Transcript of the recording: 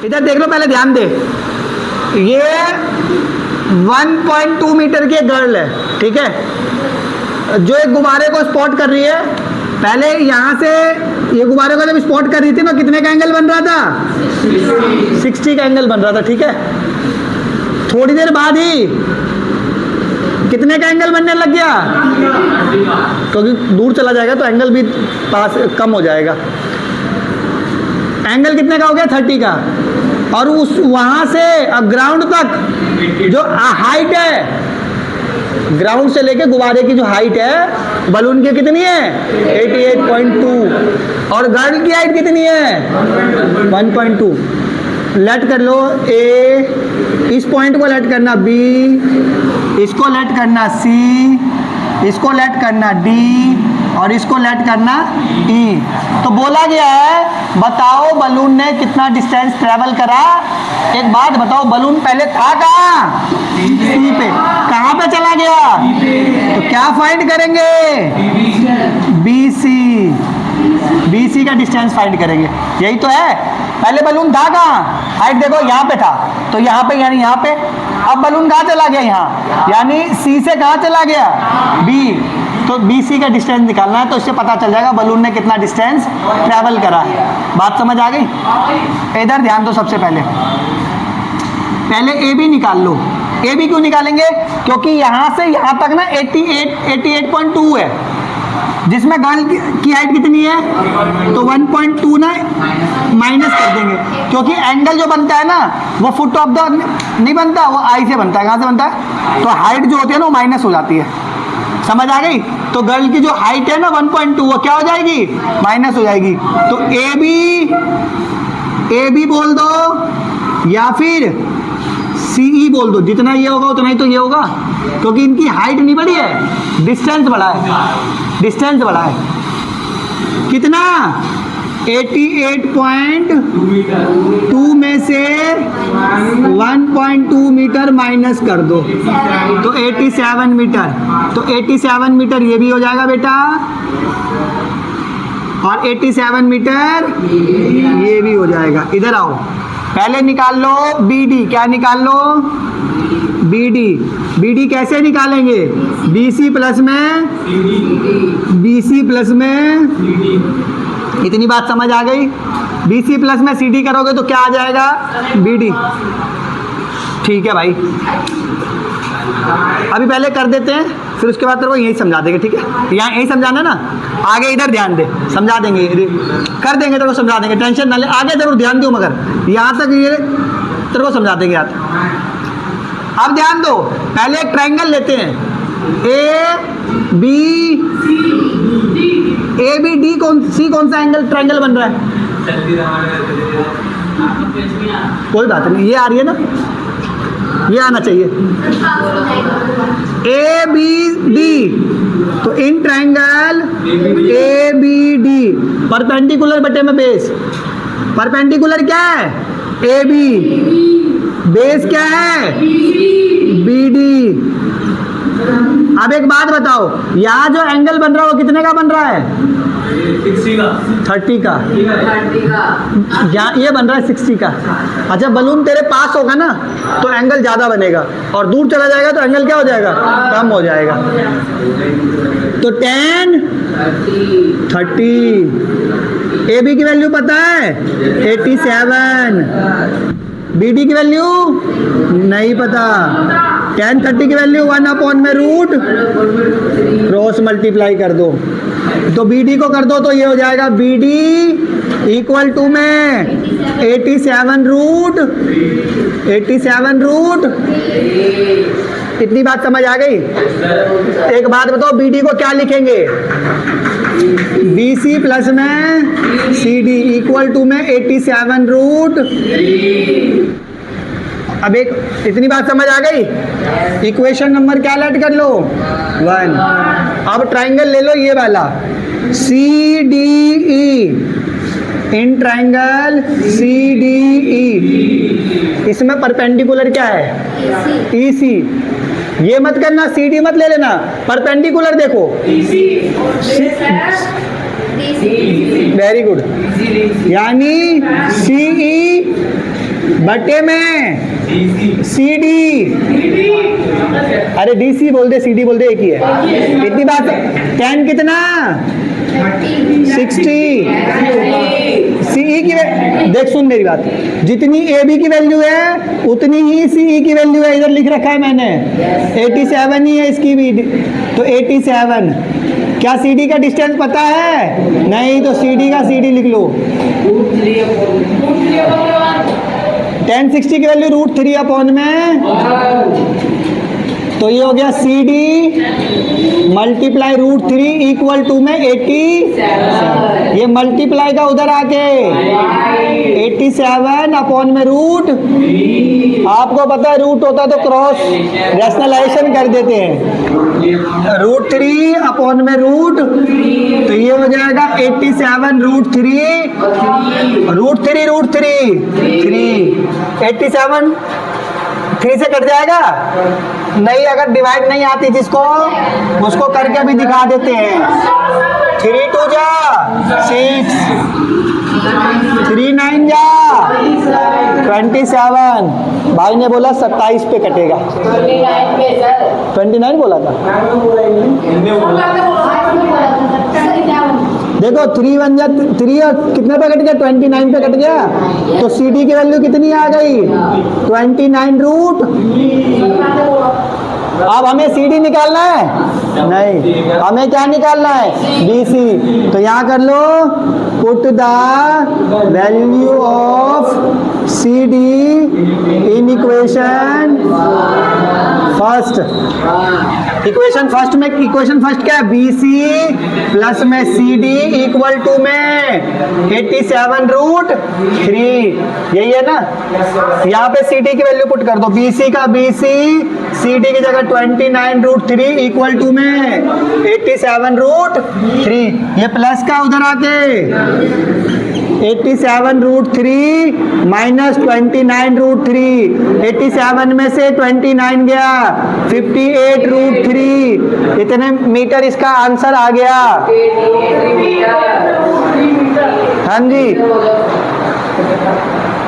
इधर देख लो, पहले ध्यान दे, ये 1.2 मीटर की एक गर्ल है, ठीक है, जो एक गुब्बारे को स्पॉट कर रही है। पहले यहाँ से ये गुब्बारे को जब स्पॉट कर रही थी ना, कितने का एंगल बन रहा था? 60 का एंगल बन रहा था, ठीक है। थोड़ी देर बाद ही कितने का एंगल बनने लग गया? क्योंकि दूर चला जाएगा तो एंगल भी पास कम हो जाएगा। एंगल कितने का हो गया? 30 का। और उस वहां से अब ग्राउंड तक जो हाइट है, ग्राउंड से लेके गुब्बारे की जो हाइट है बलून की कितनी है? 88.2। और गर्ल की हाइट कितनी है? 1.2। लेट कर लो ए, इस पॉइंट को लेट करना बी, इसको लेट करना सी, इसको लेट करना डी और इसको लेट करना ई। तो बोला गया है बताओ बलून ने कितना डिस्टेंस ट्रेवल करा। एक बात बताओ, बलून पहले था कहाँ? सी पे। कहाँ पे चला गया? तो क्या फाइंड करेंगे? बीसी। बीसी का डिस्टेंस फाइंड करेंगे, यही तो है। पहले बलून था कहाँ? हाइट देखो यहाँ पे था, तो यहाँ पे यानी यहाँ पे। अब बलून कहाँ चला गया? यहाँ, यानी सी से कहाँ चला गया? बी। तो BC का डिस्टेंस निकालना है, तो इससे पता चल जाएगा बलून ने कितना डिस्टेंस ट्रैवल करा है। बात समझ आ गई? इधर ध्यान दो, सबसे पहले AB निकाल लो। AB क्यों निकालेंगे? क्योंकि यहाँ से यहाँ तक ना 88.2 है, जिसमें गर्ल की हाइट कितनी है? तो 1.2 ना माइनस कर देंगे, क्योंकि एंगल जो बनता है ना वो फुट ऑफ द नहीं बनता, वो आई से बनता है। कहाँ से बनता है? तो हाइट जो होती है ना वो माइनस हो जाती है। समझ आ गई? तो गर्ल की जो हाइट है ना 1.2, वो क्या हो जाएगी? माइनस हो जाएगी। तो AB बोल दो या फिर CE बोल दो। जितना ये होगा उतना ही तो ये होगा, क्योंकि इनकी हाइट नहीं बढ़ी है, डिस्टेंस बढ़ा है। डिस्टेंस बढ़ा है कितना? 88.2 में से 1.2 मीटर माइनस कर दो तो 87 मीटर। तो 87 मीटर ये भी हो जाएगा बेटा, और 87 मीटर ये भी हो जाएगा। इधर आओ, पहले निकाल लो BD। क्या निकाल लो? BD कैसे निकालेंगे? BC प्लस में इतनी बात समझ आ गई? BC प्लस में CD करोगे तो क्या आ जाएगा? BD। ठीक है भाई, अभी पहले कर देते हैं, फिर उसके बाद तेरे को यही समझा देंगे, ठीक है? यहाँ यही समझाना ना, आगे इधर ध्यान दे, समझा देंगे, कर देंगे तेरे को, समझा देंगे, टेंशन ना ले। आगे जरूर ध्यान दो, मगर यहाँ तक ये तेरे को समझा देंगे यार। अब ध्यान दो, पहले एक ट्रायंगल लेते हैं, ABD कौन सा एंगल ट्रायंगल बन रहा है? कोई बात नहीं, ये आ रही है ना, ये आना चाहिए। ABD, तो इन ट्रायंगल ABD परपेंडिकुलर बटे में बेस। परपेंडिकुलर क्या है? AB। बेस क्या है? BD। अब एक बात बताओ, यहाँ जो एंगल बन रहा है वो कितने का बन रहा है? 30 का। यहाँ ये बन रहा है 60 का। अच्छा, बलून तेरे पास होगा ना तो एंगल ज़्यादा बनेगा, और दूर चला जाएगा तो एंगल क्या हो जाएगा? कम हो जाएगा। तो 10 30। AB की वैल्यू पता है? 87। BD की वैल्यू नहीं पता। 10 30 की वैल्यू 1/√, क्रॉस मल्टीप्लाई कर दो, तो BD को कर दो तो ये हो जाएगा BD इक्वल टू में 87√। इतनी बात समझ आ गई? एक बात बताओ, BD को क्या लिखेंगे? BC प्लस में CD इक्वल टू में 87√। अब एक इतनी बात समझ आ गई? इक्वेशन नंबर क्या लेट कर लो? 1। अब ट्रायंगल ले लो ये वाला CDE। इन ट्रायंगल CDE, इसमें परपेंडिकुलर क्या है? EC। ये मत करना, CD मत ले लेना, परपेंडिकुलर देखो। Very good. यानी CE बटे में CD, अरे DC बोल दे CD बोल दे, एक ही है, इतनी बात। 10 कितना 60, CE की देख सुन मेरी बात, जितनी AB की वैल्यू है उतनी ही CE की वैल्यू है, इधर लिख रखा है मैंने, 87 ही है इसकी भी, तो 87। क्या CD का डिस्टेंस पता है? नहीं, तो CD का CD लिख लो। 1060 की वैल्यू √3 में, तो ये हो गया CD मल्टीप्लाई √3 इक्वल टू में 87। ये मल्टीप्लाई का उधर आके 87 अपॉन में रूट, आपको पता है रूट होता तो क्रॉस रैशनलाइजेशन कर देते हैं, √3 अपॉन में रूट, तो ये हो जाएगा 87 √3 87 3 से कट जाएगा नहीं, अगर डिवाइड नहीं आती जिसको, उसको करके भी दिखा देते हैं। 3 2 जा 6, 3 9 जा 27। भाई ने बोला 27 पे कटेगा, 29 बोला था। देखो 3 1 जा 3 और कितने पे कट गया, 29 पे कट गया, तो CD की वैल्यू कितनी आ गई 29 अब हमें CD निकालना है, नहीं हमें क्या निकालना है, BC। तो यहाँ कर लो, put the value of CD in equation first. Equation first में, इक्वेशन फर्स्ट क्या है, BC प्लस में CD इक्वल टू में 87 √3, यही है ना। यहाँ पे CD की वैल्यू पुट कर दो, BC का BC, CD की जगह 29 √3 इक्वल टू में 87 √3, ये प्लस का उधर आके 87 √3 माइनस 29 √3, 87 में से 29 गया, 58 √3, इतने मीटर इसका आंसर आ गया। हाँ जी।